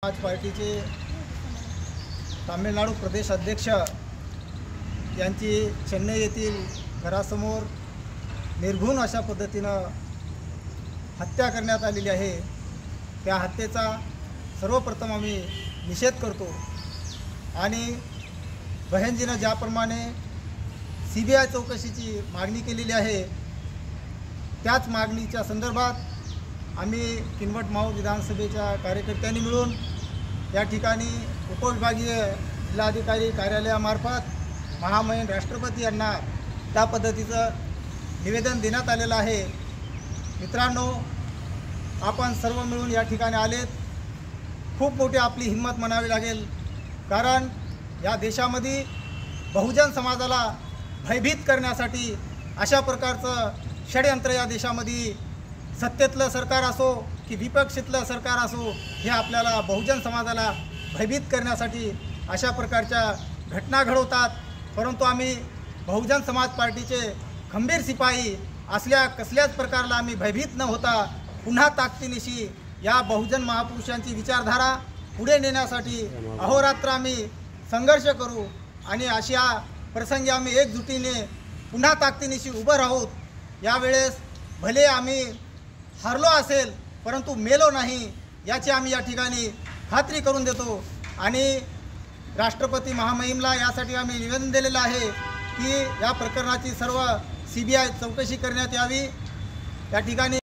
समाज पार्टीचे तामिळनाडू प्रदेश अध्यक्ष यांची चेन्नई येथील घरासमोर निर्घृण अशा पद्धतीनं हत्या करण्यात आलेली आहे। त्या हत्येचा सर्वप्रथम आम्ही निषेध करतो आणि बहनजीनं ज्याप्रमाणे CBI चौकशीची मागणी केलेली आहे त्याच मागणीच्या संदर्भात आम्ही किनवट माहूर विधानसभेच्या कार्यकर्त्यांनी मिळून या ठिकाणी उपविभागीय जिल्हाधिकारी कार्यालयामार्फत महामहिम राष्ट्रपती यांना त्या पद्धतीचं निवेदन देण्यात आलेलं आहे। मित्रांनो, आपण सर्व मिळून या ठिकाणी आलेत, खूप मोठी आपली हिंमत म्हणावी लागेल, कारण या देशामध्ये बहुजन समाजाला भयभीत करण्यासाठी अशा प्रकारचं षडयंत्र या देशामध्ये सत्तेतलं सरकार असो की विपक्षातलं सरकार असो, हे आपल्याला बहुजन समाजाला भयभीत करण्यासाठी अशा प्रकारच्या घटना घडवतात। परंतु आम्ही बहुजन समाज पार्टीचे खंबीर सिपाही असल्या कसल्याच प्रकारला आम्ही भयभीत न होता पुन्हा ताकदीनिशी या बहुजन महापुरुषांची विचारधारा पुढे नेण्यासाठी अहोरात्र आम्ही संघर्ष करू आणि अशा प्रसंगी आम्ही एकजुटीने पुन्हा ताकदीनिशी उभं राहूत। यावेळेस भले आम्ही हारलो असेल परंतु मेलो नाही याची आम्ही या ठिकाणी खात्री करून देतो आणि राष्ट्रपती महामहिमला यासाठी आम्ही निवेदन दिलेलं आहे की या प्रकरणाची सर्व CBI चौकशी करण्यात यावी। या ठिकाणी